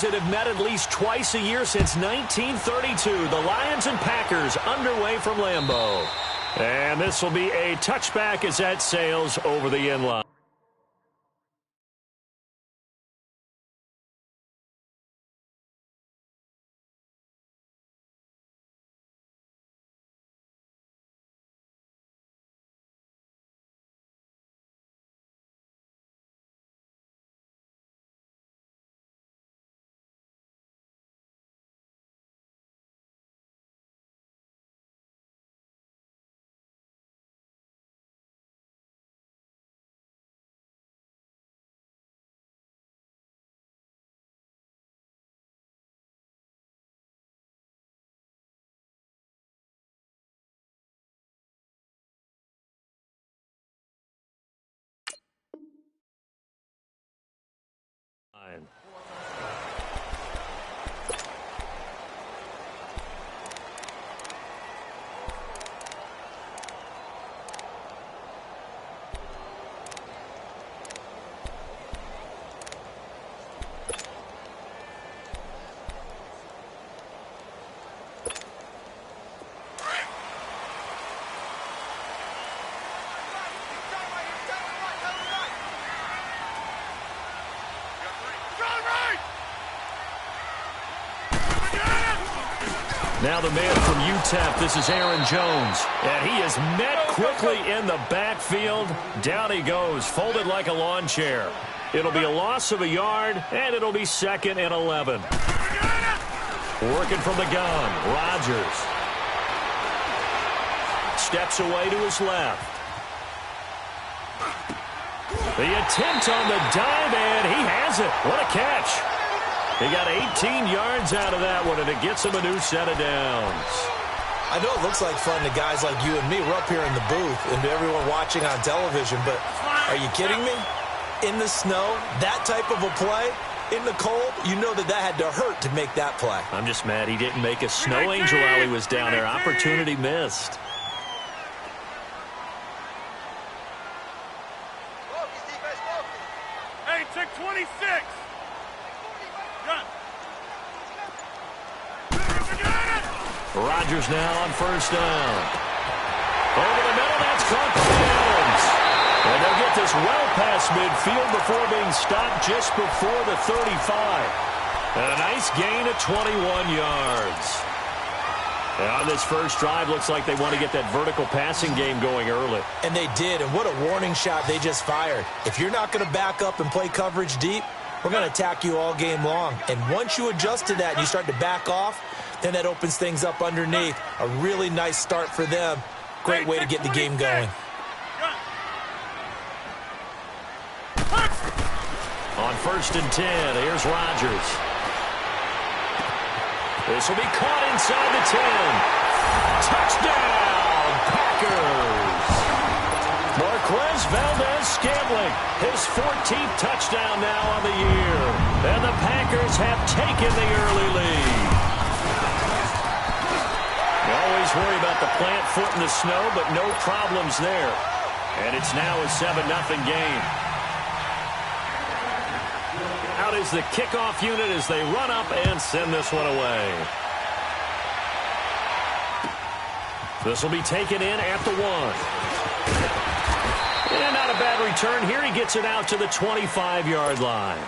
that have met at least twice a year since 1932. The Lions and Packers underway from Lambeau. And this will be a touchback as that sails over the end line. Now the man from UTEP, this is Aaron Jones. And he is met quickly in the backfield. Down he goes, folded like a lawn chair. It'll be a loss of a yard, and it'll be 2nd and 11. Working from the gun, Rodgers. Steps away to his left. The attempt on the dive, and he has it. What a catch. He got 18 yards out of that one, and it gets him a new set of downs. I know it looks like fun to guys like you and me. We're up here in the booth and to everyone watching on television, but are you kidding me? In the snow, that type of a play, in the cold, you know that had to hurt to make that play. I'm just mad he didn't make a snow angel while he was down there. Opportunity missed. Hey, check 26. Rodgers now on first down. Over the middle, that's caught by Adams. And they'll get this well past midfield before being stopped just before the 35. And a nice gain of 21 yards. And on this first drive, looks like they want to get that vertical passing game going early. And they did, and what a warning shot they just fired. If you're not going to back up and play coverage deep, we're going to attack you all game long. And once you adjust to that and you start to back off, then that opens things up underneath. A really nice start for them. Great way to get the game going. On 1st and 10, here's Rodgers. This will be caught inside the 10. Touchdown, Packers. Marquez Valdez-Scantling, his 14th touchdown now on the year. And the Packers have taken the early lead. You always worry about the plant foot in the snow, but no problems there. And it's now a 7-0 game. Out is the kickoff unit as they run up and send this one away. This will be taken in at the 1. And not a bad return here. He gets it out to the 25-yard line.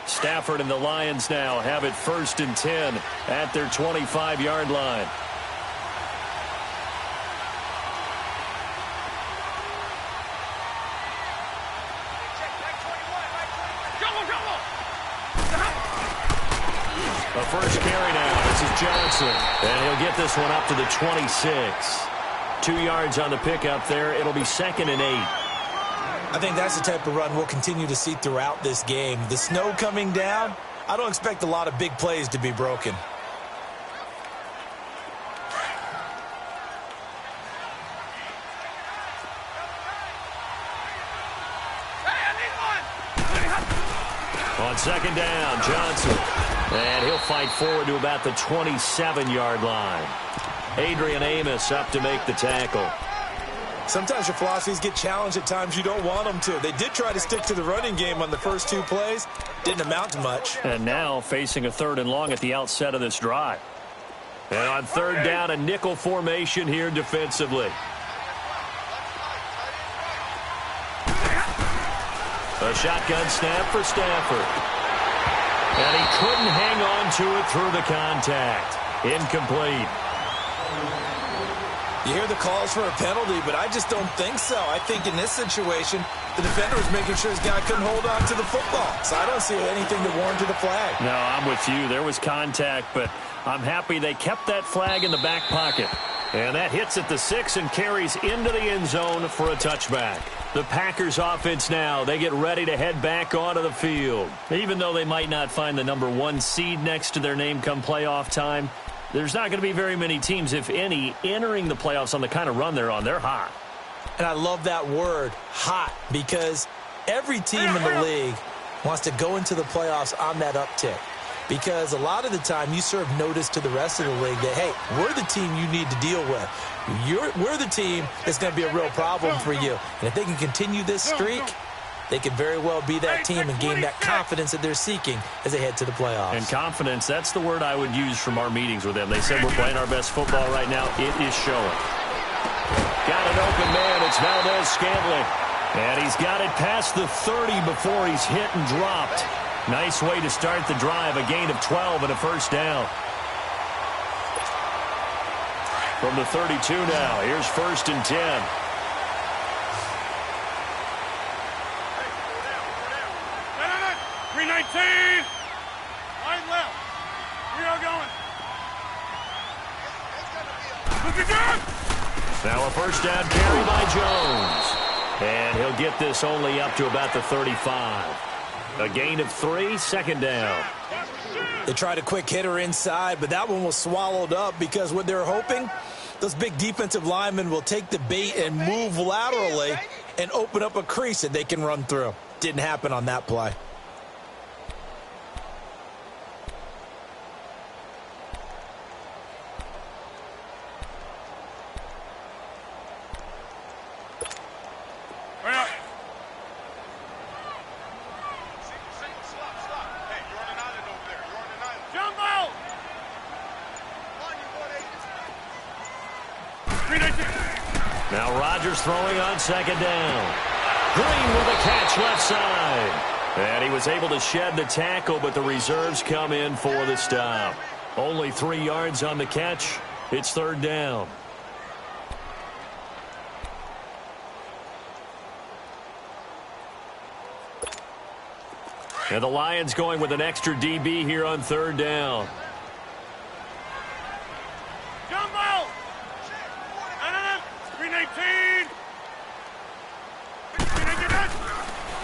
Stafford and the Lions now have it 1st and 10 at their 25-yard line. The first carry now. This is Johnson. And he'll get this one up to the 26. 2 yards on the pickup there. It'll be 2nd and 8. I think that's the type of run we'll continue to see throughout this game. The snow coming down, I don't expect a lot of big plays to be broken. On 2nd down, Johnson. And he'll fight forward to about the 27-yard line. Adrian Amos up to make the tackle. Sometimes your philosophies get challenged at times you don't want them to. They did try to stick to the running game on the first 2 plays. Didn't amount to much. And now facing a 3rd and long at the outset of this drive. And on 3rd down, a nickel formation here defensively. A shotgun snap for Stafford. And he couldn't hang on to it through the contact. Incomplete. You hear the calls for a penalty, but I just don't think so. I think in this situation, the defender was making sure his guy couldn't hold on to the football. So I don't see anything that warranted a flag. No, I'm with you. There was contact, but I'm happy they kept that flag in the back pocket. And that hits at the 6 and carries into the end zone for a touchback. The Packers offense now, they get ready to head back onto the field. Even though they might not find the number 1 seed next to their name come playoff time, there's not going to be very many teams, if any, entering the playoffs on the kind of run they're on. They're hot. And I love that word, hot, because every team in the league wants to go into the playoffs on that uptick. Because a lot of the time you serve notice to the rest of the league that, hey, we're the team you need to deal with. We're the team that's going to be a real problem for you. And if they can continue this streak, they could very well be that team and gain that confidence that they're seeking as they head to the playoffs. And confidence, that's the word I would use from our meetings with them. They said we're playing our best football right now. It is showing. Got an open man. It's Valdez-Scantling. And he's got it past the 30 before he's hit and dropped. Nice way to start the drive. A gain of 12 and a first down. From the 32 now, here's 1st and 10. Line left. We are going. Now a first down carry by Jones. And he'll get this only up to about the 35. A gain of 3, 2nd down. They tried a quick hitter inside, but that one was swallowed up because what they're hoping, those big defensive linemen will take the bait and move laterally and open up a crease that they can run through. Didn't happen on that play. Now Rodgers throwing on 2nd down. Green with a catch left side. And he was able to shed the tackle, but the reserves come in for the stop. Only 3 yards on the catch. It's 3rd down. And the Lions going with an extra DB here on 3rd down.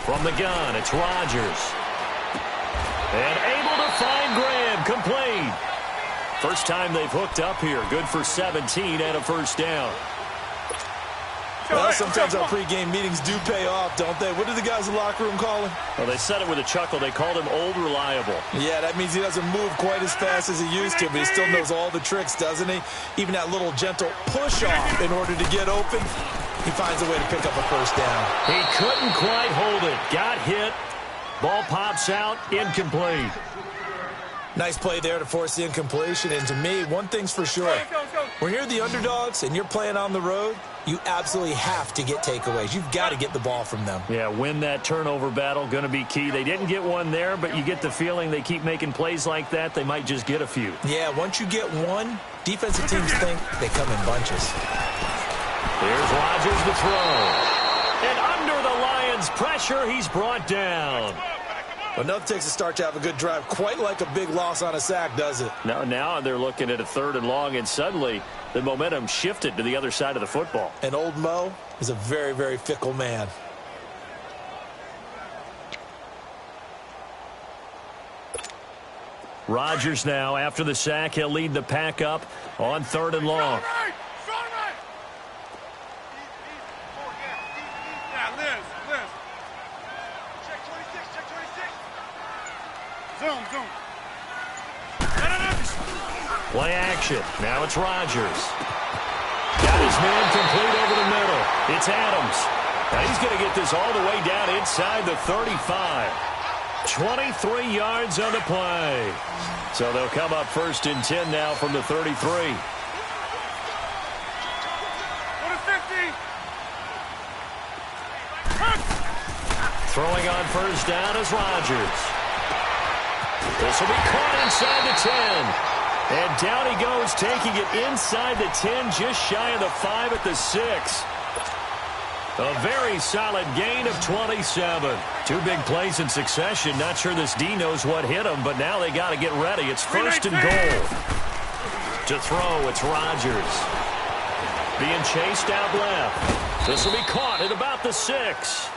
From the gun, it's Rodgers. And able to find Graham, complete. First time they've hooked up here. Good for 17 and a first down. Well, sometimes our pregame meetings do pay off, don't they? What do the guys in the locker room call him? Well, they said it with a chuckle. They called him Old Reliable. Yeah, that means he doesn't move quite as fast as he used to, but he still knows all the tricks, doesn't he? Even that little gentle push-off in order to get open, he finds a way to pick up a first down. He couldn't quite hold it. Got hit. Ball pops out. Incomplete. Nice play there to force the incompletion. And to me, one thing's for sure. When you're the underdogs and you're playing on the road, you absolutely have to get takeaways. You've got to get the ball from them. Yeah, win that turnover battle. Going to be key. They didn't get one there, but you get the feeling they keep making plays like that. They might just get a few. Yeah, once you get one, defensive teams think they come in bunches. Here's Rodgers to throw. And under the Lions' pressure, he's brought down. Well, nothing takes a start to have a good drive, quite like a big loss on a sack, does it? Now they're looking at a 3rd and long, and suddenly the momentum shifted to the other side of the football. And old Mo is a very, very fickle man. Rodgers now, after the sack, he'll lead the pack up on 3rd and long. Play action. Now it's Rodgers. Got his man complete over the middle. It's Adams. Now he's going to get this all the way down inside the 35. 23 yards on the play. So they'll come up 1st and 10 now from the 33. Throwing on 1st down is Rodgers. This will be caught inside the 10. And down he goes, taking it inside the 10, just shy of the 5 at the 6. A very solid gain of 27. 2 big plays in succession. Not sure this D knows what hit him, but now they got to get ready. It's 1st and goal. To throw, it's Rodgers. Being chased out left. This will be caught at about the 6.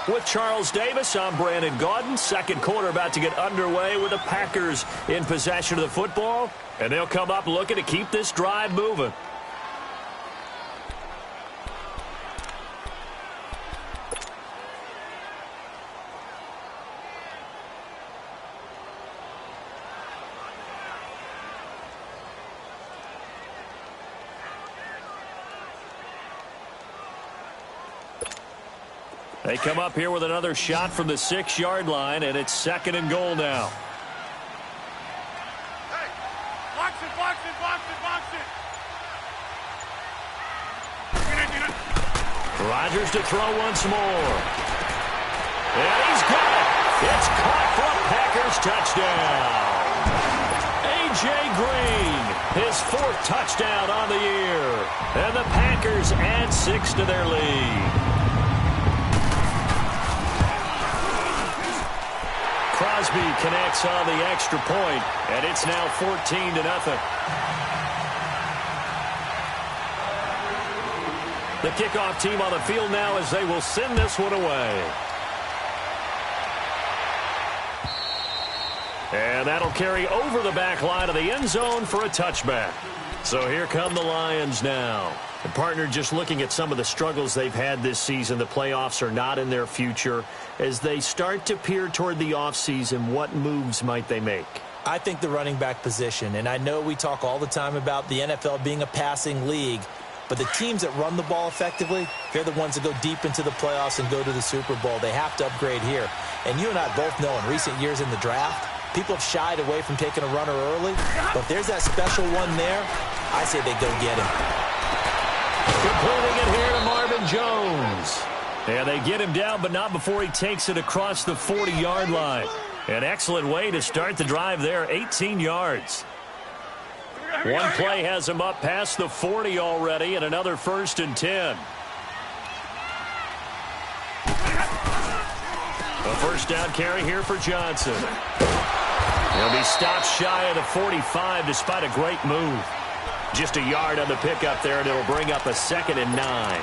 With Charles Davis, I'm Brandon Gaudin. Second quarter about to get underway with the Packers in possession of the football. And they'll come up looking to keep this drive moving. They come up here with another shot from the 6-yard line, and it's 2nd and goal now. Hey, box it, box it, box it, box it. Get it. Rodgers to throw once more. And he's got it. It's caught for a Packers touchdown. A.J. Green, his 4th touchdown on the year. And the Packers add 6 to their lead. Crosby connects on the extra point, and it's now 14-0. The kickoff team on the field now as they will send this one away. And that'll carry over the back line of the end zone for a touchback. So here come the Lions now. The partner, just looking at some of the struggles they've had this season, the playoffs are not in their future. As they start to peer toward the offseason, what moves might they make? I think the running back position, and I know we talk all the time about the NFL being a passing league, but the teams that run the ball effectively, they're the ones that go deep into the playoffs and go to the Super Bowl. They have to upgrade here. And you and I both know in recent years in the draft, people have shied away from taking a runner early, but if there's that special one there, I say they go get him. Completing it here to Marvin Jones. And they get him down, but not before he takes it across the 40-yard line. An excellent way to start the drive there, 18 yards. One play has him up past the 40 already, and another 1st and 10. A 1st down carry here for Johnson. He'll be stopped shy of the 45 despite a great move. Just a yard on the pickup there, and it'll bring up a 2nd and 9.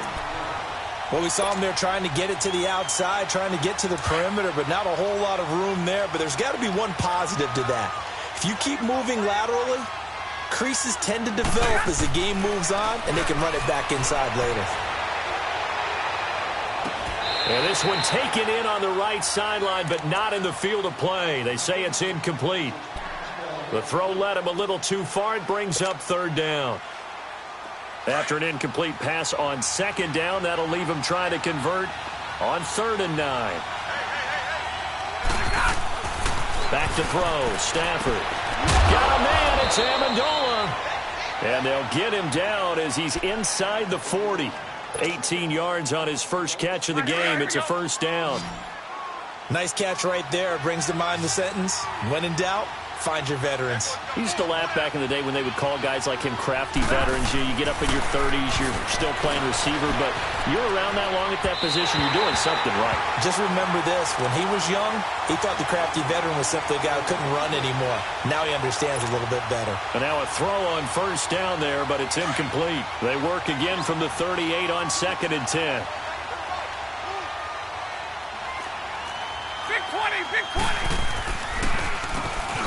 Well, we saw him there trying to get it to the outside, trying to get to the perimeter, but not a whole lot of room there. But there's got to be one positive to that. If you keep moving laterally, creases tend to develop as the game moves on, and they can run it back inside later. And this one taken in on the right sideline, but not in the field of play. They say it's incomplete. The throw led him a little too far. It brings up 3rd down. After an incomplete pass on 2nd down, that'll leave him trying to convert on 3rd and 9. Back to throw. Stafford. Got a man. It's Amendola. And they'll get him down as he's inside the 40. 18 yards on his first catch of the game. It's a 1st down. Nice catch right there. Brings to mind the sentence, when in doubt, find your veterans. He used to laugh back in the day when they would call guys like him crafty veterans. You get up in your 30s, you're still playing receiver, but you're around that long at that position, you're doing something right. Just remember this, when he was young, he thought the crafty veteran was simply a guy who couldn't run anymore. Now he understands a little bit better. And now a throw on 1st down there, but it's incomplete. They work again from the 38 on 2nd and 10. Big 20, big 20.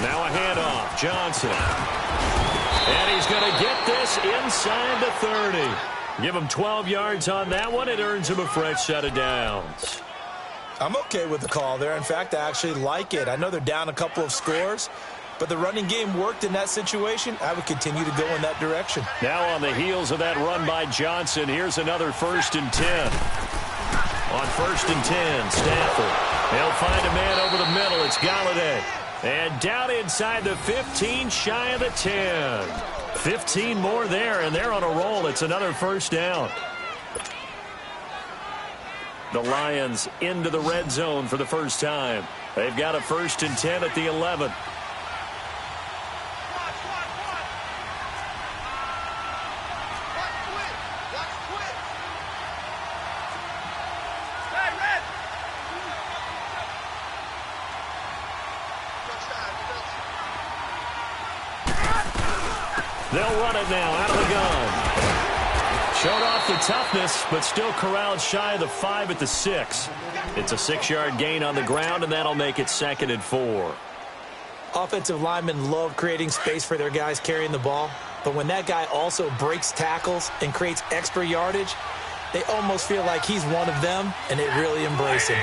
Now a handoff. Johnson. And he's going to get this inside the 30. Give him 12 yards on that one. It earns him a fresh set of downs. I'm okay with the call there. In fact, I actually like it. I know they're down a couple of scores, but the running game worked in that situation. I would continue to go in that direction. Now on the heels of that run by Johnson, here's another 1st and 10. On 1st and 10, Stafford. He'll find a man over the middle. It's Galladay. And down inside the 15, shy of the 10. 15 more there, and they're on a roll. It's another 1st down. The Lions into the red zone for the first time. They've got a 1st and 10 at the 11. They'll run it now out of the gun. Showed off the toughness, but still corralled shy of the 5 at the 6. It's a 6-yard gain on the ground, and that'll make it 2nd and 4. Offensive linemen love creating space for their guys carrying the ball, but when that guy also breaks tackles and creates extra yardage, they almost feel like he's one of them, and they really embrace him.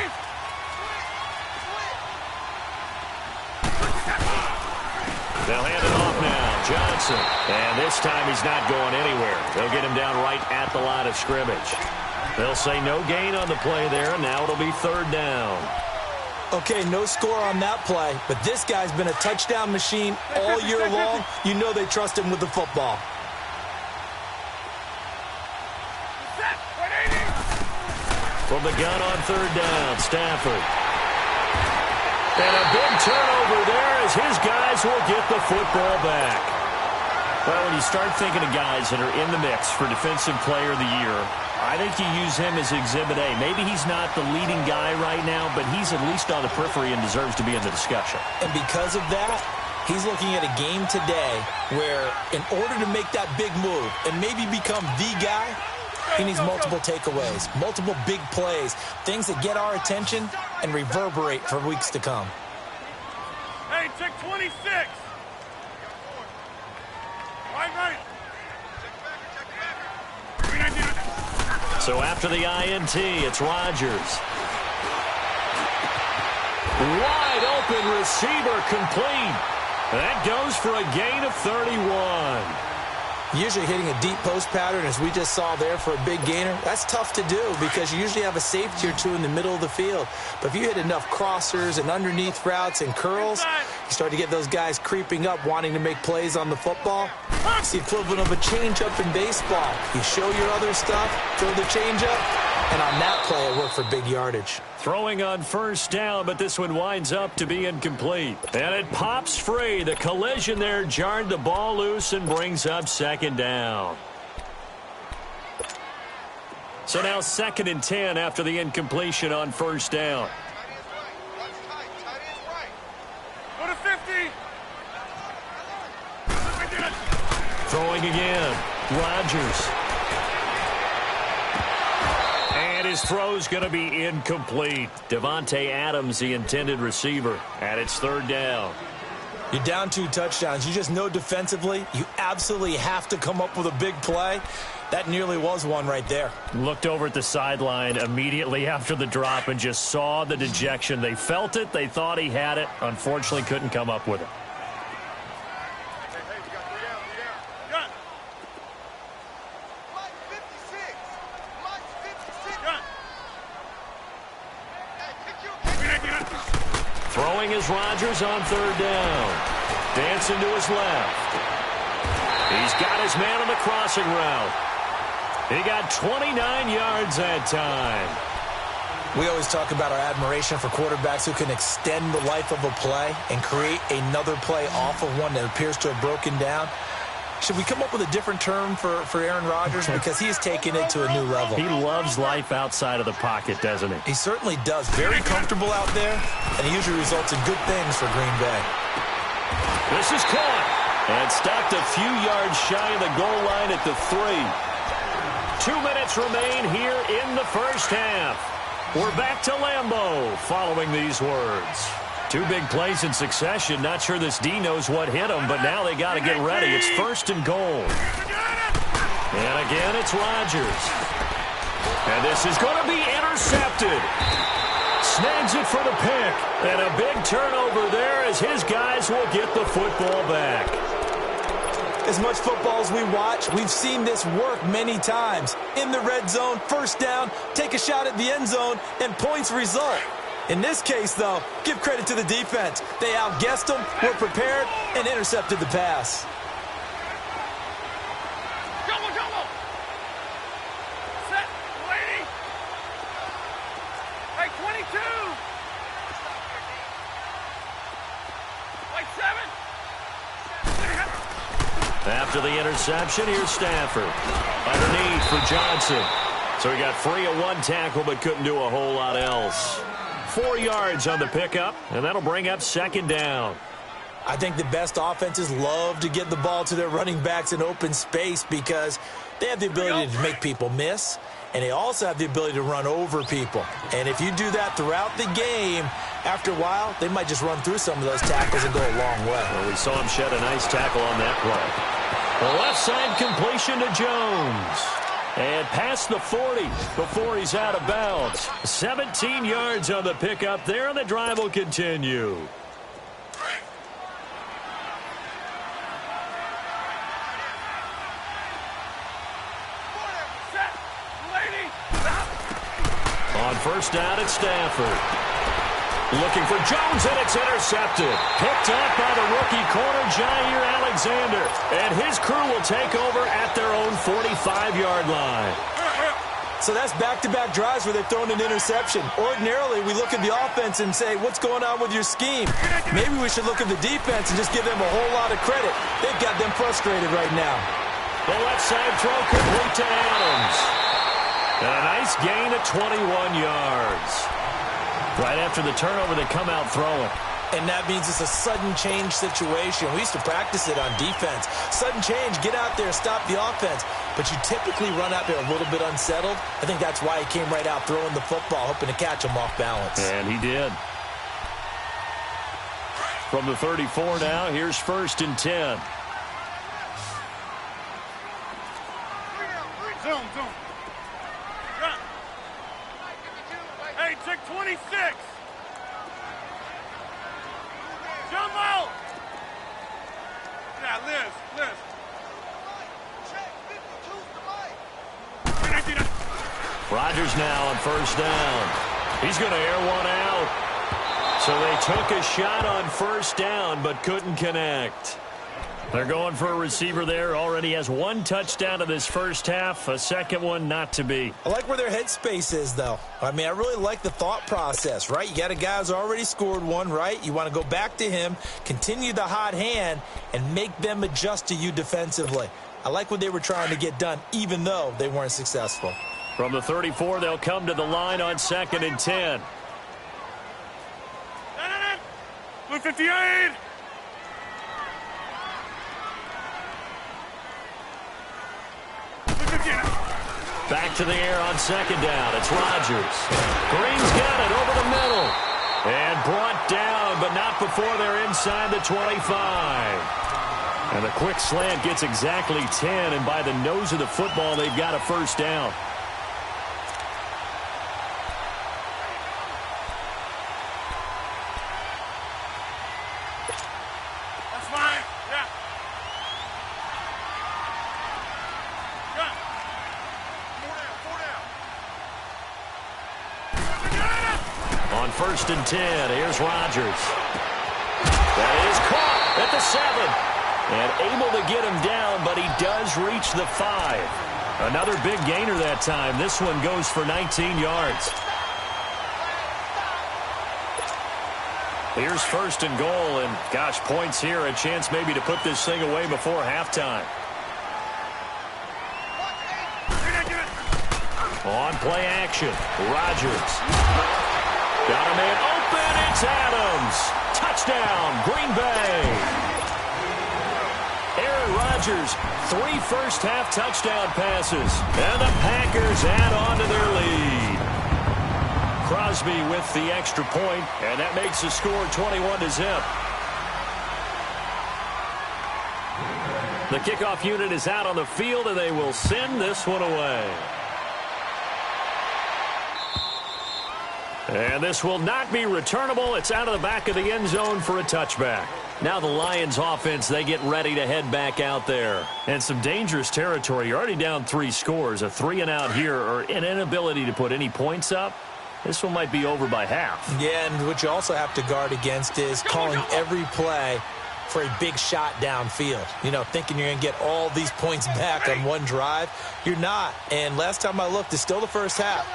They'll hand it off now. Johnson. And this time he's not going anywhere. They'll get him down right at the line of scrimmage. They'll say no gain on the play there, and now it'll be 3rd down. Okay, no score on that play, but this guy's been a touchdown machine all year long. You know they trust him with the football. From the gun on 3rd down, Stafford. And a big turnover there as his guys will get the football back. Well, when you start thinking of guys that are in the mix for Defensive Player of the Year, I think you use him as Exhibit A. Maybe he's not the leading guy right now, but he's at least on the periphery and deserves to be in the discussion. And because of that, he's looking at a game today where in order to make that big move and maybe become the guy, he needs multiple takeaways, multiple big plays, things that get our attention and reverberate for weeks to come. Hey, check 26. Right. So after the INT, it's Rodgers. Wide open receiver complete. That goes for a gain of 31. Usually hitting a deep post pattern, as we just saw there, for a big gainer, that's tough to do because you usually have a safety or two in the middle of the field. But if you hit enough crossers and underneath routes and curls, you start to get those guys creeping up, wanting to make plays on the football. It's the equivalent of a changeup in baseball. You show your other stuff, throw the changeup, and on that play, it worked for big yardage. Throwing on 1st down, but this one winds up to be incomplete. And it pops free. The collision there jarred the ball loose and brings up 2nd down. So now 2nd and 10 after the incompletion on 1st down. Go to 50. Throwing again. Rodgers. And his throw's going to be incomplete. Devontae Adams, the intended receiver, and it's 3rd down. You're down 2 touchdowns. You just know defensively you absolutely have to come up with a big play. That nearly was one right there. Looked over at the sideline immediately after the drop and just saw the dejection. They felt it. They thought he had it. Unfortunately, couldn't come up with it. Throwing is Rodgers on 3rd down. Dancing to his left. He's got his man on the crossing route. He got 29 yards that time. We always talk about our admiration for quarterbacks who can extend the life of a play and create another play off of one that appears to have broken down. Should we come up with a different term for Aaron Rodgers? Because he has taken it to a new level. He loves life outside of the pocket, doesn't he? He certainly does. Very comfortable out there, and it usually results in good things for Green Bay. This is caught and stopped a few yards shy of the goal line at the 3. 2 minutes remain here in the first half. We're back to Lambeau following these words. 2 big plays in succession. Not sure this D knows what hit them, but now they got to get ready. It's 1st and goal. And again, it's Rodgers. And this is going to be intercepted. Snags finds it for the pick. And a big turnover there as his guys will get the football back. As much football as we watch, we've seen this work many times. In the red zone, first down, take a shot at the end zone, and points result. In this case, though, give credit to the defense. They outguessed them, were prepared, and intercepted the pass. Set, lady. Hey, 22. Like 7. After the interception, here's Stafford. Underneath for Johnson. So he got free of one tackle but couldn't do a whole lot else. 4 yards on the pickup, and that'll bring up second down. I think the best offenses love to get the ball to their running backs in open space because they have the ability to make people miss, and they also have the ability to run over people. And if you do that throughout the game, after a while, they might just run through some of those tackles and go a long way. Well, we saw him shed a nice tackle on that play. The left side completion to Jones. And past the 40 before he's out of bounds. 17 yards on the pickup there, and the drive will continue. On first down, it's Stafford. Looking for Jones, and it's intercepted. Picked up by the rookie corner, Jair Alexander. And his crew will take over at their own 45-yard line. So that's back-to-back drives where they've thrown an interception. Ordinarily, we look at the offense and say, what's going on with your scheme? Maybe we should look at the defense and just give them a whole lot of credit. They've got them frustrated right now. The left side throw complete to Adams. And a nice gain of 21 yards. Right after the turnover, they come out throwing. And that means it's a sudden change situation. We used to practice it on defense. Sudden change, get out there, stop the offense. But you typically run out there a little bit unsettled. I think that's why he came right out throwing the football, hoping to catch him off balance. And he did. From the 34 now, here's first and 10. Zoom. Hey, check 26. Jumbo! Yeah, Liz. Rodgers now on first down. He's going to air one out. So they took a shot on first down but couldn't connect. They're going for a receiver there. Already has one touchdown in this first half. A second one not to be. I like where their headspace is, though. I mean, I really like the thought process, right? You got a guy who's already scored one, right? You want to go back to him, continue the hot hand, and make them adjust to you defensively. I like what they were trying to get done, even though they weren't successful. From the 34, they'll come to the line on second and 10. Blue 58. Back to the air on second down. It's Rodgers. Green's got it over the middle. And brought down, but not before they're inside the 25. And the quick slant gets exactly 10, and by the nose of the football, they've got a first down. That's fine. Yeah. On first and 10, here's Rodgers. That is caught at the 7. And able to get him down, but he does reach the 5. Another big gainer that time. This one goes for 19 yards. Here's first and goal, and gosh, points here. A chance maybe to put this thing away before halftime. On play action, Rodgers. Got a man open, it's Adams. Touchdown, Green Bay. Aaron Rodgers, 3 first-half touchdown passes. And the Packers add on to their lead. Crosby with the extra point, and that makes the score 21-0. The kickoff unit is out on the field, and they will send this one away. And this will not be returnable. It's out of the back of the end zone for a touchback. Now the Lions offense, they get ready to head back out there. And some dangerous territory. You're already down 3 scores. A 3-and-out here or an inability to put any points up. This one might be over by half. Yeah, and what you also have to guard against is calling every play for a big shot downfield. You know, thinking you're going to get all these points back on one drive. You're not. And last time I looked, it's still the first half.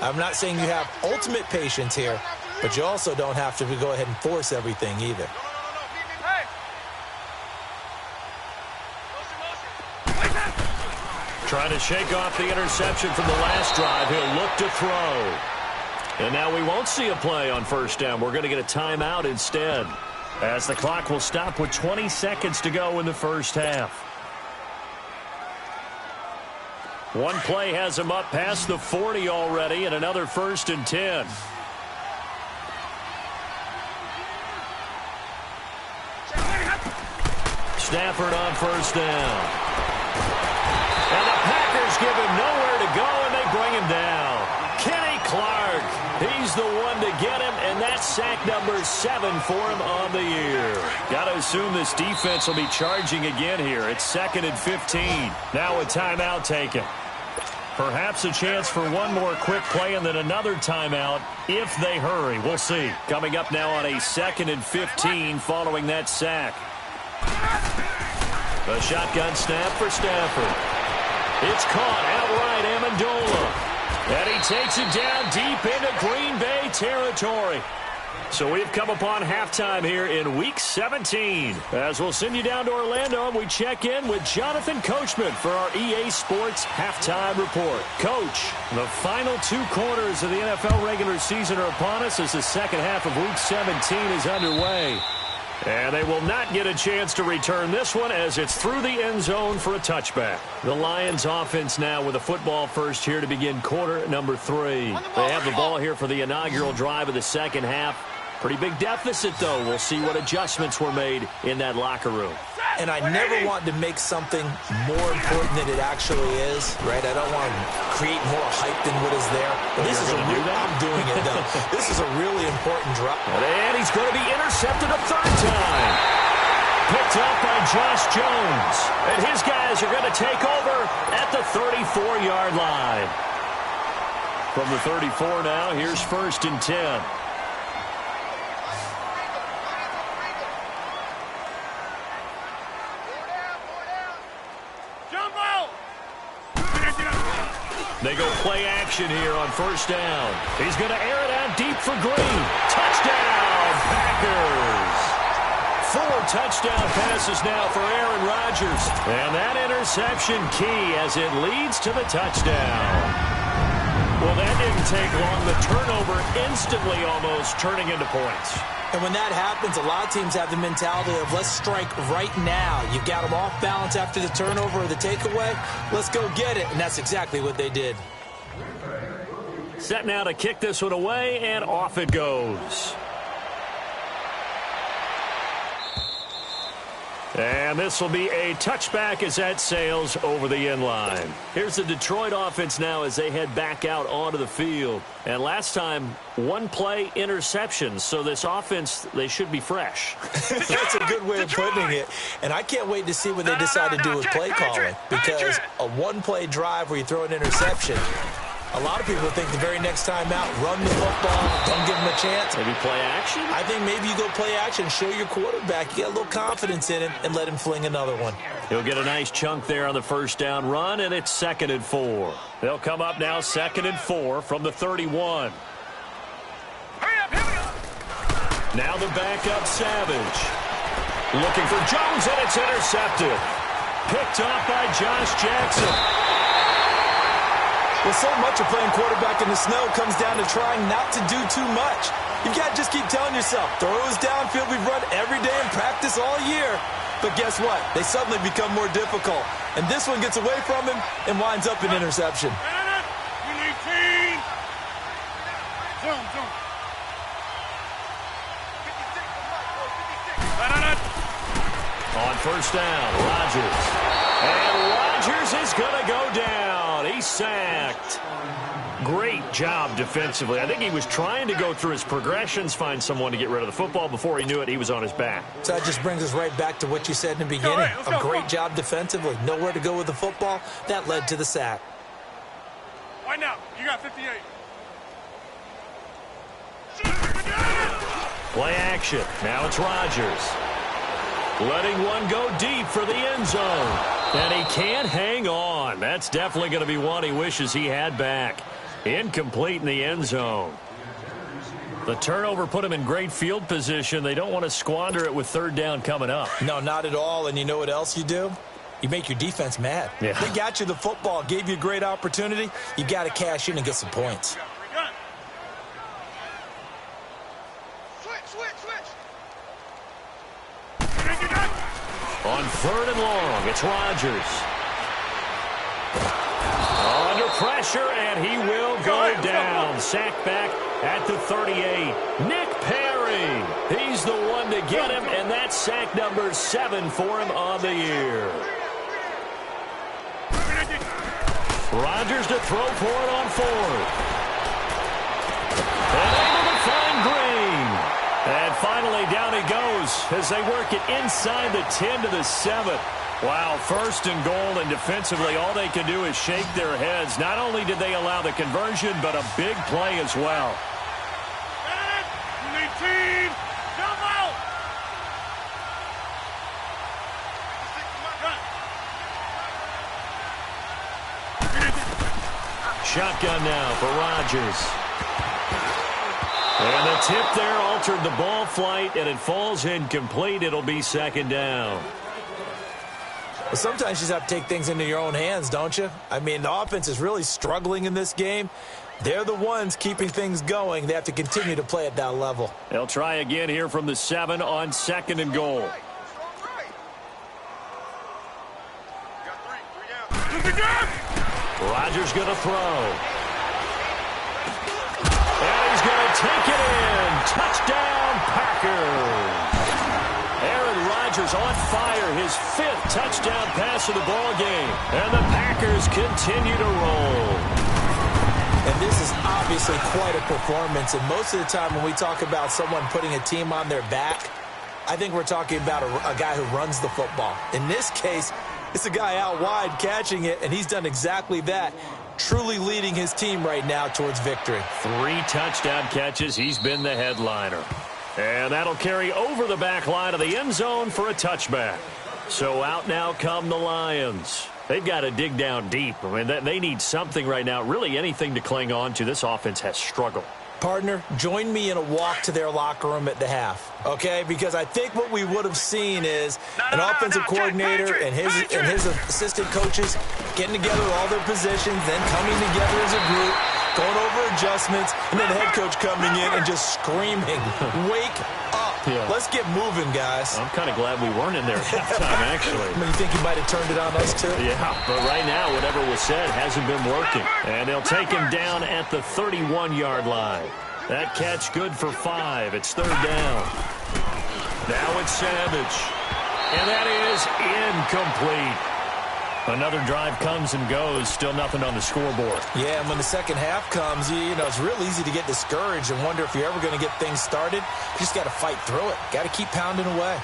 I'm not saying you have ultimate patience here, but you also don't have to go ahead and force everything either. Trying to shake off the interception from the last drive. He'll look to throw. And now we won't see a play on first down. We're going to get a timeout instead, as the clock will stop with 20 seconds to go in the first half. One play has him up past the 40 already, and another 1st and 10. Stafford on first down. And the Packers give him nowhere to go, and they bring him down. Kenny Clark, he's the one to get him, and that's sack number 7 for him on the year. Got to assume this defense will be charging again here. It's 2nd and 15. Now a timeout taken. Perhaps a chance for one more quick play and then another timeout if they hurry. We'll see. Coming up now on a 2nd and 15 following that sack. A shotgun snap for Stafford. It's caught outright, Amendola. And he takes it down deep into Green Bay territory. So we've come upon halftime here in Week 17. As we'll send you down to Orlando, and we check in with Jonathan Coachman for our EA Sports Halftime Report. Coach, the final 2 quarters of the NFL regular season are upon us as the second half of Week 17 is underway. And they will not get a chance to return this one as it's through the end zone for a touchback. The Lions offense now with a football first here to begin quarter number 3. They have the ball here for the inaugural drive of the second half. Pretty big deficit, though. We'll see what adjustments were made in that locker room. And I never want to make something more important than it actually is, right? I don't want to create more hype than what is there. But this is I'm doing it, though. This is a really important drop. And he's going to be intercepted a 3rd time. Picked up by Josh Jones. And his guys are going to take over at the 34-yard line. From the 34 now, here's 1st and 10. They go play action here on first down. He's going to air it out deep for Green. Touchdown, Packers. 4 touchdown passes now for Aaron Rodgers. And that interception key as it leads to the touchdown. Well, that didn't take long. The turnover instantly almost turning into points. And when that happens, a lot of teams have the mentality of let's strike right now. You've got them off balance after the turnover or the takeaway. Let's go get it. And that's exactly what they did. Set now to kick this one away, and off it goes. And this will be a touchback as that sails over the end line. Here's the Detroit offense now as they head back out onto the field. And last time, 1 play interception. So this offense, they should be fresh. That's a good way of putting it. And I can't wait to see what they decide to do with play calling. Because a 1-play drive where you throw an interception, a lot of people think the very next time out, run the football, don't give them a chance. Maybe play action? I think maybe you go play action, show your quarterback, you get a little confidence in him, and let him fling another one. He'll get a nice chunk there on the first down run, and it's 2nd and 4. They'll come up now 2nd and 4 from the 31. Now the backup Savage. Looking for Jones, and it's intercepted. Picked up by Josh Jackson. Well, so much of playing quarterback in the snow comes down to trying not to do too much. You've got to just keep telling yourself, throws downfield we've run every day in practice all year. But guess what? They suddenly become more difficult. And this one gets away from him and winds up an interception. On first down, Rodgers. And Rodgers is going to go down. He's sacked. Great job defensively. I think he was trying to go through his progressions, find someone to get rid of the football. Before he knew it, he was on his back. So that just brings us right back to what you said in the beginning. A great job defensively. Nowhere to go with the football. That led to the sack. Right now, you got 58. Play action. Now it's Rodgers. Letting one go deep for the end zone. And he can't hang on. That's definitely going to be one he wishes he had back. Incomplete in the end zone. The turnover put him in great field position. They don't want to squander it with third down coming up. No, not at all. And you know what else you do? You make your defense mad. Yeah. They got you the football, gave you a great opportunity. You got to cash in and get some points. On third and long, it's Rodgers. Under pressure, and he will go down. Sacked back at the 38. Nick Perry. He's the one to get him, and that's sack number 7 for him on the year. Rodgers to throw for it on fourth. And able to find Green. And finally, down he goes as they work it inside the 10 to the 7. Wow, first and goal, and defensively, all they can do is shake their heads. Not only did they allow the conversion, but a big play as well. Shotgun now for Rodgers. And the tip there altered the ball flight, and it falls incomplete. It'll be second down. Well, sometimes you just have to take things into your own hands, don't you? I mean, the offense is really struggling in this game. They're the ones keeping things going. They have to continue to play at that level. They'll try again here from the 7 on second and goal. Rodgers going to throw. And he's going to take it in. Touchdown, Packers. Aaron Rodgers on fire. His 5th touchdown pass of the ball game. And the Packers continue to roll. And this is obviously quite a performance. And most of the time when we talk about someone putting a team on their back, I think we're talking about a guy who runs the football. In this case, it's a guy out wide catching it, and he's done exactly that, truly leading his team right now towards victory. 3 touchdown catches. He's been the headliner. And that'll carry over the back line of the end zone for a touchback. So out now come the Lions. They've got to dig down deep. I mean, they need something right now, really anything to cling on to. This offense has struggled. Partner, join me in a walk to their locker room at the half, okay? Because I think what we would have seen is an offensive coordinator and his assistant coaches getting together all their positions, then coming together as a group, going over adjustments, and then the head coach coming in and just screaming, wake up. Yeah. Let's get moving, guys. I'm kind of glad we weren't in there at halftime, actually. I mean, you think you might have turned it on us, too? Yeah, but right now, whatever was said hasn't been working. And they'll take him down at the 31-yard line. That catch good for 5. It's third down. Now it's Savage. And that is incomplete. Another drive comes and goes. Still nothing on the scoreboard. Yeah, and when the second half comes, you know, it's real easy to get discouraged and wonder if you're ever going to get things started. You just got to fight through it. Got to keep pounding away.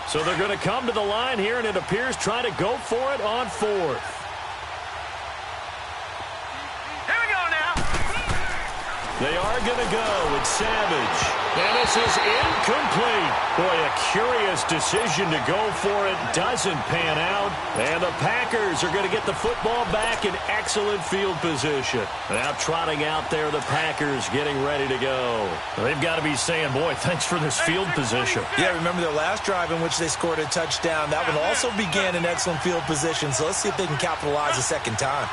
So they're going to come to the line here, and it appears trying to go for it on fourth. Here we go now. They are going to go with Savage. And this is incomplete. Boy, a curious decision to go for it. Doesn't pan out. And the Packers are going to get the football back in excellent field position. Now trotting out there, the Packers getting ready to go. They've got to be saying, boy, thanks for this field position. Yeah, remember their last drive in which they scored a touchdown. That one also began in excellent field position. So let's see if they can capitalize a second time.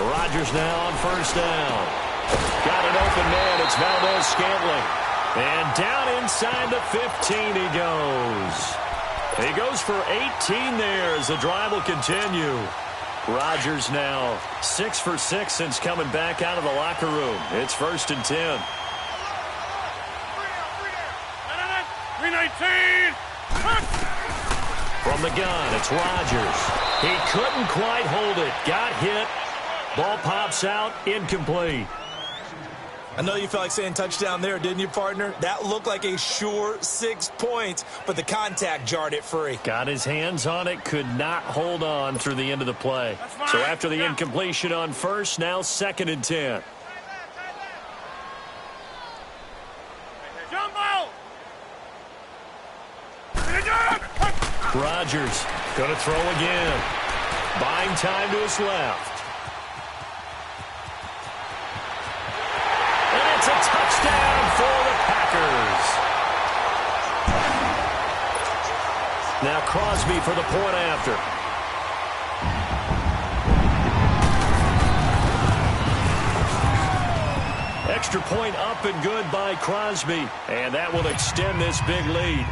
Rodgers now on first down. Got an open man. It's Valdez-Scantling. And down inside the 15 he goes. He goes for 18 there as the drive will continue. Rodgers now 6 for 6 since coming back out of the locker room. It's 1st and 10. 319. From the gun, it's Rodgers. He couldn't quite hold it. Got hit. Ball pops out, incomplete. I know you felt like saying touchdown there, didn't you, partner? That looked like a sure 6 points, but the contact jarred it free. Got his hands on it, could not hold on through the end of the play. So after the incompletion on first, now 2nd and 10. Rodgers going to throw again. Buying time to his left. And it's a touchdown for the Packers. Now Crosby for the point after. Extra point up and good by Crosby. And that will extend this big lead.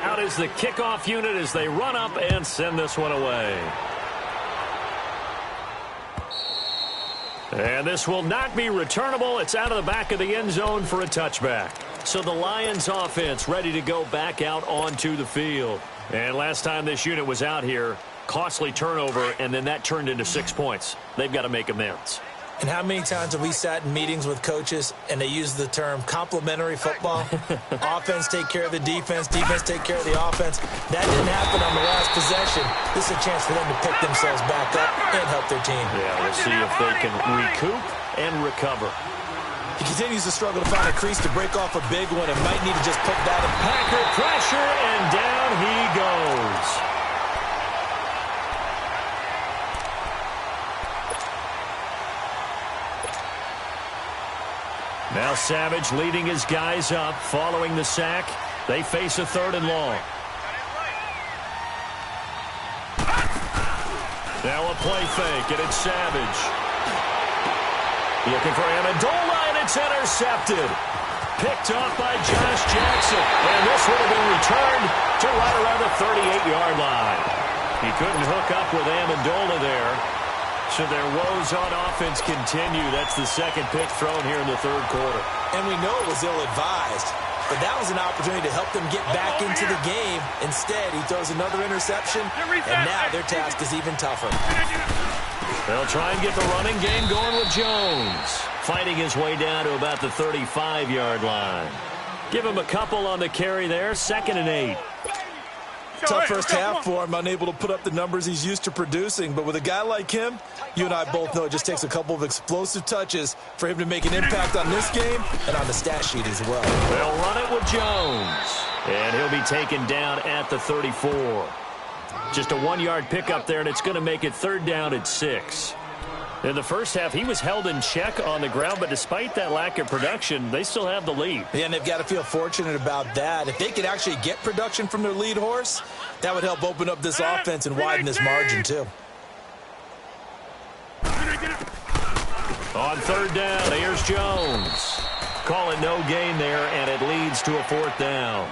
Out is the kickoff unit as they run up and send this one away. And this will not be returnable. It's out of the back of the end zone for a touchback. So the Lions offense ready to go back out onto the field. And last time this unit was out here, costly turnover, and then that turned into 6 points. They've got to make amends. And how many times have we sat in meetings with coaches and they use the term complementary football? Offense take care of the defense, defense take care of the offense. That didn't happen on the last possession. This is a chance for them to pick themselves back up and help their team. Yeah, we'll see if they can recoup and recover. He continues to struggle to find a crease to break off a big one and might need to just put that in. Packer pressure, and down he goes. Now Savage leading his guys up following the sack. They face a 3rd and long. Now a play fake, and it's Savage. Looking for Amendola, and it's intercepted. Picked off by Josh Jackson. And this would have been returned to right around the 38-yard line. He couldn't hook up with Amendola there. So their woes on offense continue. That's the 2nd pick thrown here in the 3rd quarter. And we know it was ill-advised, but that was an opportunity to help them get back into the game. Instead, he throws another interception, and now their task is even tougher. They'll try and get the running game going with Jones. Fighting his way down to about the 35-yard line. Give him a couple on the carry there. 2nd and 8. Tough first half for him, unable to put up the numbers he's used to producing. But with a guy like him, you and I both know it just takes a couple of explosive touches for him to make an impact on this game and on the stat sheet as well. They'll run it with Jones. And he'll be taken down at the 34. Just a 1-yard pickup there, and it's going to make it 3rd down at 6. In the first half, he was held in check on the ground, but despite that lack of production, they still have the lead. Yeah, and they've got to feel fortunate about that. If they could actually get production from their lead horse, that would help open up this offense and widen this margin, too. On 3rd down, here's Jones. Call it no gain there, and it leads to a 4th down.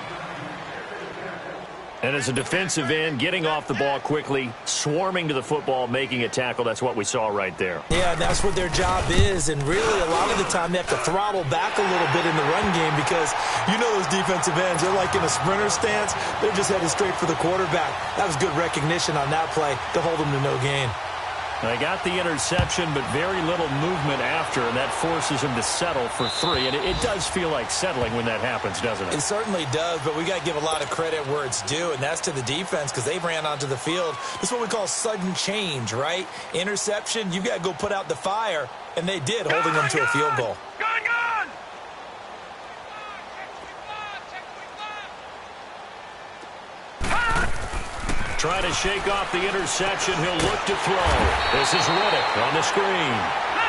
And as a defensive end, getting off the ball quickly, swarming to the football, making a tackle, that's what we saw right there. Yeah, that's what their job is, and really a lot of the time they have to throttle back a little bit in the run game because you know those defensive ends, they're like in a sprinter stance. They're just headed straight for the quarterback. That was good recognition on that play to hold them to no gain. They got the interception, but very little movement after, and that forces him to settle for 3. And it does feel like settling when that happens, doesn't it? It certainly does, but we got to give a lot of credit where it's due, and that's to the defense because they ran onto the field. This is what we call sudden change, right? Interception, you got to go put out the fire, and they did, holding them to a field goal. Trying to shake off the interception. He'll look to throw. This is Riddick on the screen.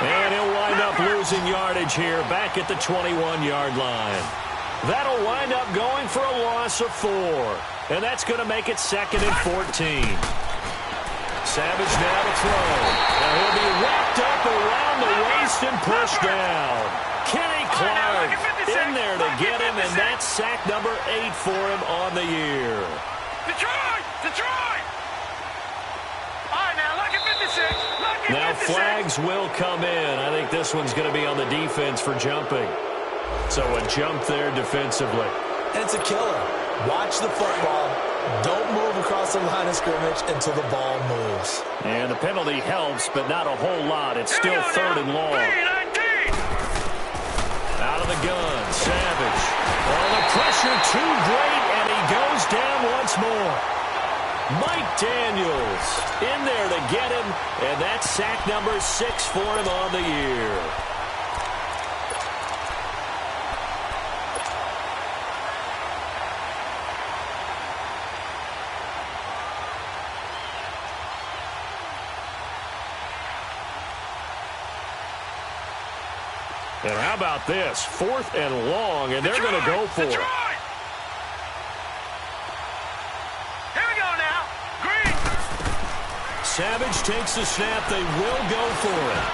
And he'll wind up losing yardage here back at the 21-yard line. That'll wind up going for a loss of 4. And that's going to make it 2nd and 14. Savage now to throw. Now he'll be wrapped up around the waist and pushed down. Kenny Clark in there to get him, and that's sack number 8 for him on the year. Detroit! All right, now, look at 56. Now flags will come in. I think this one's going to be on the defense for jumping. So a jump there defensively. And it's a killer. Watch the football. Don't move across the line of scrimmage until the ball moves. And the penalty helps, but not a whole lot. It's still 3rd and long. Out of the gun, Savage. Oh, the pressure too great, and he goes down once more. Mike Daniels in there to get him, and that's sack number 6 for him on the year. And how about this? 4th and long, and they're going to go for it. Here we go now. Green. Savage takes the snap. They will go for it.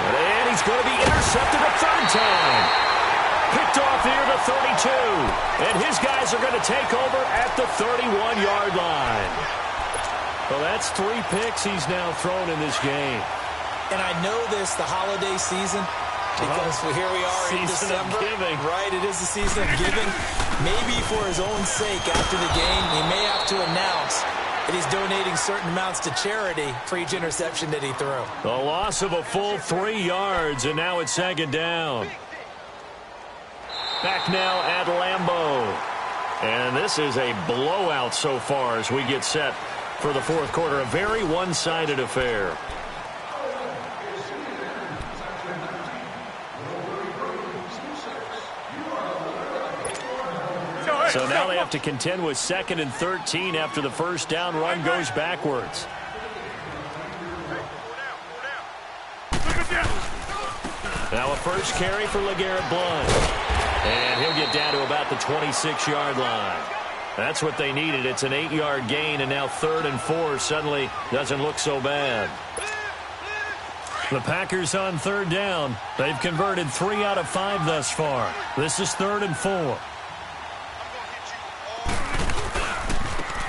And he's going to be intercepted a 3rd time. Picked off near the 32. And his guys are going to take over at the 31-yard line. Well, that's 3 picks he's now thrown in this game. And I know this, the holiday season, because here we are in December. Right, it is the season of giving. Maybe for his own sake, after the game, he may have to announce that he's donating certain amounts to charity for each interception that he threw. The loss of a full 3 yards, and now it's 2nd down. Back now at Lambeau. And this is a blowout so far as we get set for the 4th quarter. A very one-sided affair. So now they have to contend with 2nd and 13 after the first down run goes backwards. Now a first carry for LeGarrette Blount. And he'll get down to about the 26-yard line. That's what they needed. It's an 8-yard gain, and now 3rd and 4 suddenly doesn't look so bad. The Packers on 3rd down. They've converted 3 out of 5 thus far. This is 3rd and 4.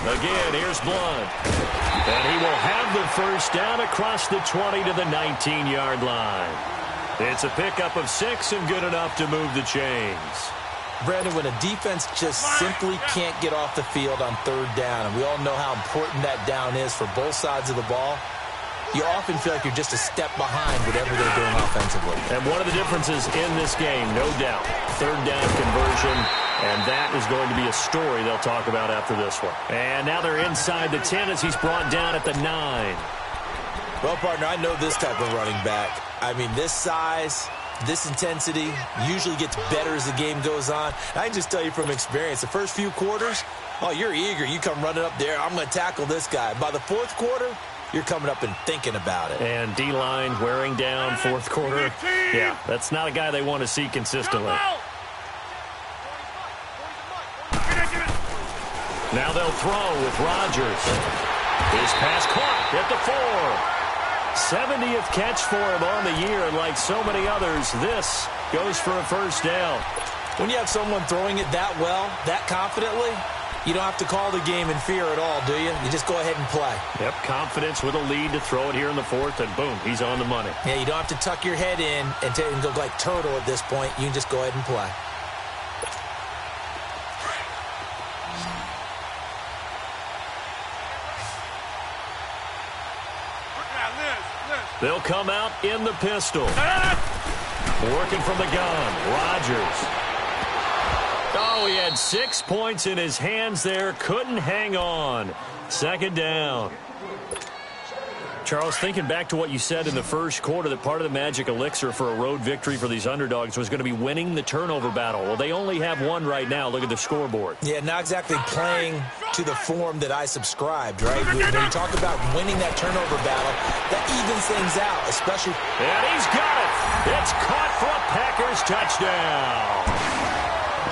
Again, here's Blount. And he will have the first down across the 20 to the 19-yard line. It's a pickup of 6 and good enough to move the chains. Brandon, when a defense just simply can't get off the field on 3rd down, and we all know how important that down is for both sides of the ball, you often feel like you're just a step behind whatever they're doing offensively. And one of the differences in this game, no doubt, 3rd down conversion, and that is going to be a story they'll talk about after this one. And now they're inside the 10 as he's brought down at the 9. Well, partner, I know this type of running back. I mean, this size, this intensity usually gets better as the game goes on. I can just tell you from experience, the first few quarters, oh, you're eager. You come running up there, I'm going to tackle this guy. By the 4th quarter, you're coming up and thinking about it. And D-line wearing down 4th quarter. Yeah, that's not a guy they want to see consistently. Now they'll throw with Rodgers. His pass caught at the 4. 70th catch for him on the year, and like so many others, this goes for a first down. When you have someone throwing it that well, that confidently, you don't have to call the game in fear at all, do you? You just go ahead and play. Yep, confidence with a lead to throw it here in the 4th, and boom, he's on the money. Yeah, you don't have to tuck your head in and go like turtle at this point. You can just go ahead and play. They'll come out in the pistol. Working from the gun, Rodgers. Oh, he had 6 points in his hands there. Couldn't hang on. 2nd down. Charles, thinking back to what you said in the first quarter, that part of the magic elixir for a road victory for these underdogs was going to be winning the turnover battle. Well, they only have one right now. Look at the scoreboard. Yeah, not exactly playing to the form that I subscribed, right? When you talk about winning that turnover battle, that evens things out, especially. And he's got it. It's caught for a Packers touchdown.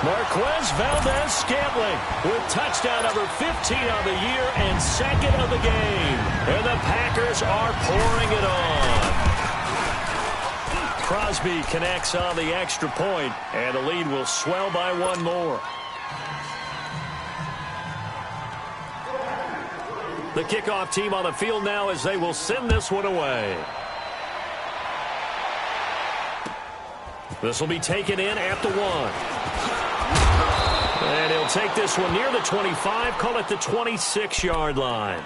Marquez Valdez-Scantling with touchdown number 15 of the year and 2nd of the game. And the Packers are pouring it on. Crosby connects on the extra point, and the lead will swell by 1 more. The kickoff team on the field now as they will send this one away. This will be taken in at the 1. And he'll take this one near the 25, call it the 26-yard line.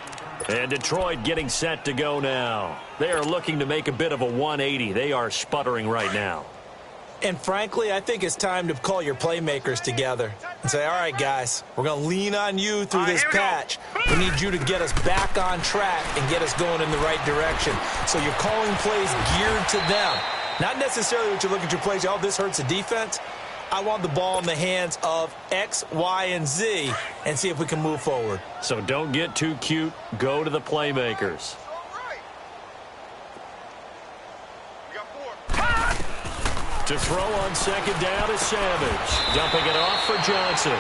And Detroit getting set to go now. They are looking to make a bit of a 180. They are sputtering right now. And frankly, I think it's time to call your playmakers together and say, all right, guys, we're going to lean on you through this patch. We need you to get us back on track and get us going in the right direction. So you're calling plays geared to them. Not necessarily what you look at your plays, oh, this hurts the defense. I want the ball in the hands of X, Y, and Z and see if we can move forward. So don't get too cute. Go to the playmakers. To throw on second down is Savage. Dumping it off for Johnson.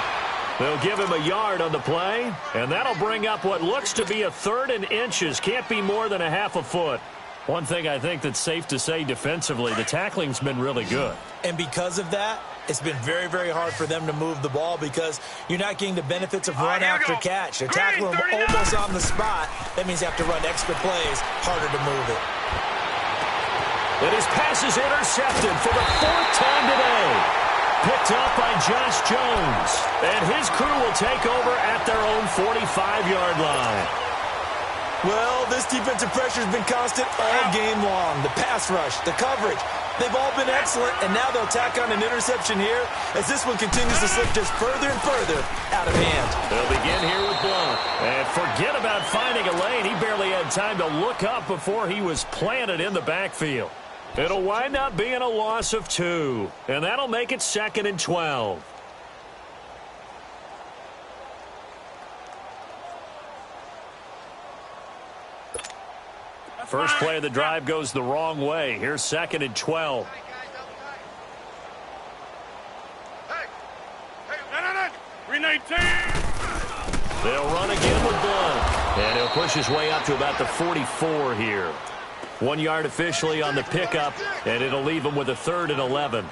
They'll give him a yard on the play, and that'll bring up what looks to be a 3rd and inches. Can't be more than a half a foot. One thing I think that's safe to say defensively, the tackling's been really good. And because of that, it's been very, very hard for them to move the ball because you're not getting the benefits of run after catch. They're tackling them almost on the spot. That means they have to run extra plays, harder to move it. And his pass is intercepted for the 4th time today. Picked up by Josh Jones. And his crew will take over at their own 45-yard line. Well, this defensive pressure has been constant all game long. The pass rush, the coverage, they've all been excellent, and now they'll tack on an interception here as this one continues to slip just further and further out of hand. They'll begin here with Blunt. And forget about finding a lane. He barely had time to look up before he was planted in the backfield. It'll wind up being a loss of 2, and that'll make it 2nd and 12. First play of the drive goes the wrong way. Here's 2nd and 12. They'll run again with Blunt. And he'll push his way up to about the 44 here. 1 yard officially on the pickup, and it'll leave him with a 3rd and 11.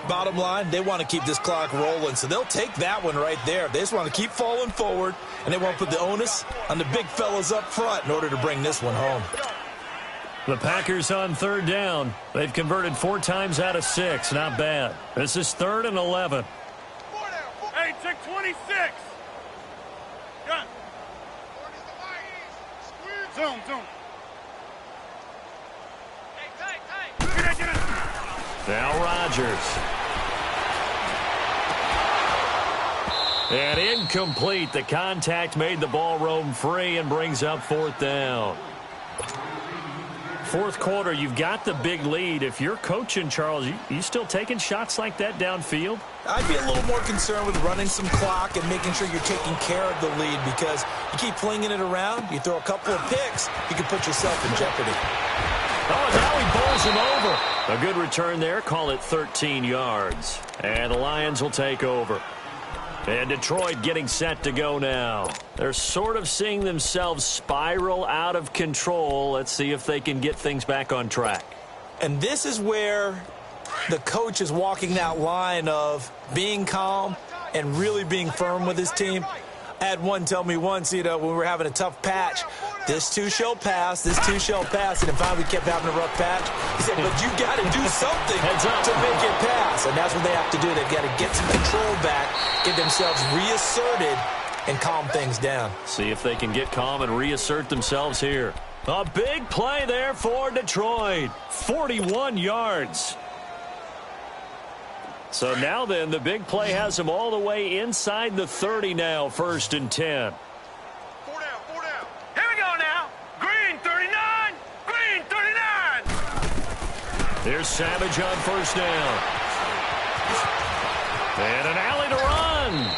Bottom line, they want to keep this clock rolling, so they'll take that one right there. They just want to keep falling forward, and they won't put the onus on the big fellas up front in order to bring this one home. The Packers on 3rd down. They've converted 4 times out of 6. Not bad. This is 3rd and 11. Hey, check 26. Gun. Zoom. Now Rodgers. And incomplete. The contact made the ball roam free and brings up 4th down. 4th quarter, you've got the big lead. If you're coaching, Charles, you still taking shots like that downfield? I'd be a little more concerned with running some clock and making sure you're taking care of the lead because you keep flinging it around, you throw a couple of picks, you can put yourself in jeopardy. Oh, and now he bowls him over. A good return there. Call it 13 yards. And the Lions will take over. And Detroit getting set to go now. They're sort of seeing themselves spiral out of control. Let's see if they can get things back on track. And this is where the coach is walking that line of being calm and really being firm with his team. I had one tell me once, when we were having a tough patch, this too shall pass, this too shall pass. And then finally we kept having a rough patch. He said, but you got to do something to make it pass. And that's what they have to do. They've got to get some control back, get themselves reasserted, and calm things down. See if they can get calm and reassert themselves here. A big play there for Detroit. 41 yards. So now then, the big play has them all the way inside the 30 now, 1st and 10. 4 down. Here we go now. Green 39. Green 39. Here's Savage on 1st down. And an alley to run.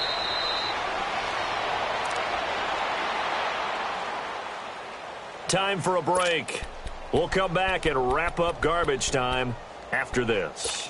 Time for a break. We'll come back and wrap up garbage time after this.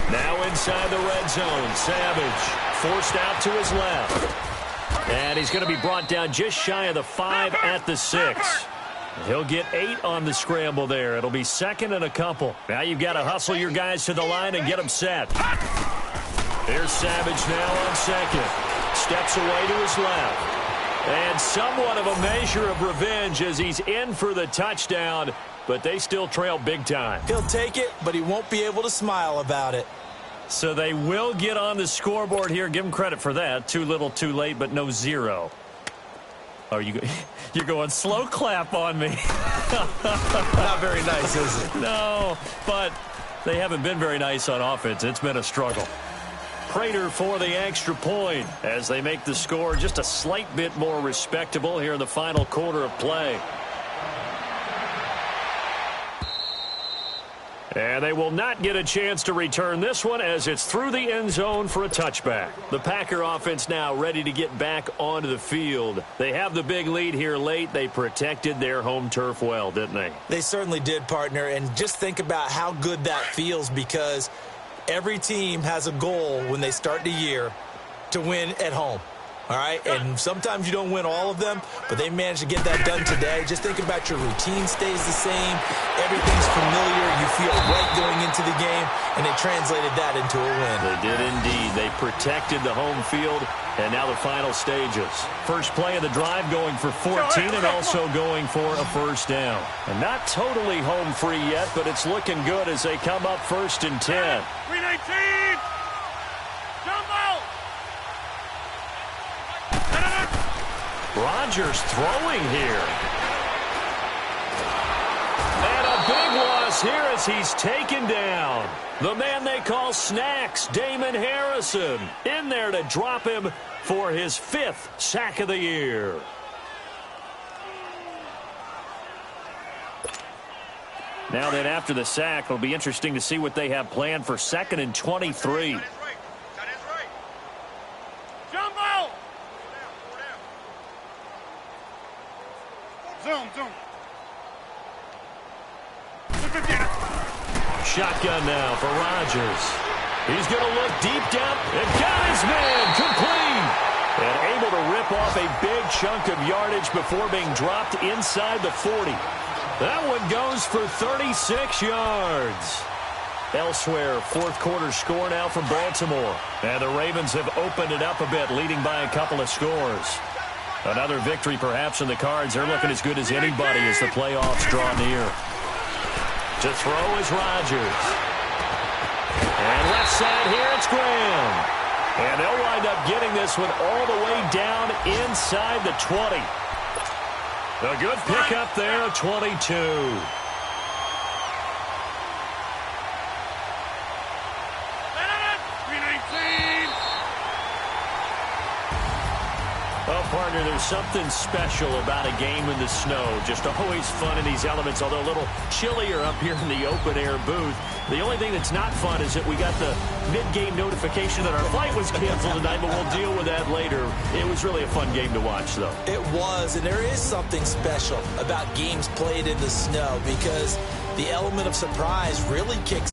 Now inside the red zone, Savage forced out to his left. And he's going to be brought down just shy of the 5 at the 6. He'll get 8 on the scramble there. It'll be 2nd and a couple. Now you've got to hustle your guys to the line and get them set. Here's Savage now on 2nd. Steps away to his left. And somewhat of a measure of revenge as he's in for the touchdown, but they still trail big time. He'll take it, but he won't be able to smile about it. So they will get on the scoreboard here. Give him credit for that. Too little, too late, but no zero. Oh, you're going slow clap on me. Not very nice, is it? No, but they haven't been very nice on offense. It's been a struggle. Prater for the extra point as they make the score just a slight bit more respectable here in the final quarter of play. And they will not get a chance to return this one as it's through the end zone for a touchback. The Packer offense now ready to get back onto the field. They have the big lead here late. They protected their home turf well, didn't they? They certainly did, partner. And just think about how good that feels, because every team has a goal when they start the year to win at home. All right, and sometimes you don't win all of them, but they managed to get that done today. Just think about your routine stays the same. Everything's familiar. You feel right going into the game, and they translated that into a win. They did indeed. They protected the home field, and now the final stages. First play of the drive going for 14 and also going for a first down. And not totally home free yet, but it's looking good as they come up 1st and 10. 319! Jump out! Rodgers throwing here. And a big loss here as he's taken down. The man they call Snacks, Damon Harrison, in there to drop him for his 5th sack of the year. Now then, after the sack, it'll be interesting to see what they have planned for 2nd and 23. Zoom. Shotgun now for Rodgers. He's going to look deep down and got his man complete. And able to rip off a big chunk of yardage before being dropped inside the 40. That one goes for 36 yards. Elsewhere, 4th quarter score now from Baltimore. And the Ravens have opened it up a bit, leading by a couple of scores. Another victory perhaps in the cards. They're looking as good as anybody as the playoffs draw near. To throw is Rodgers. And left side here, it's Graham. And they'll wind up getting this one all the way down inside the 20. A good pickup there at 22. 319! Well, partner, there's something special about a game in the snow. Just always fun in these elements, although a little chillier up here in the open-air booth. The only thing that's not fun is that we got the mid-game notification that our flight was canceled tonight, but we'll deal with that later. It was really a fun game to watch, though. It was, and there is something special about games played in the snow, because the element of surprise really kicks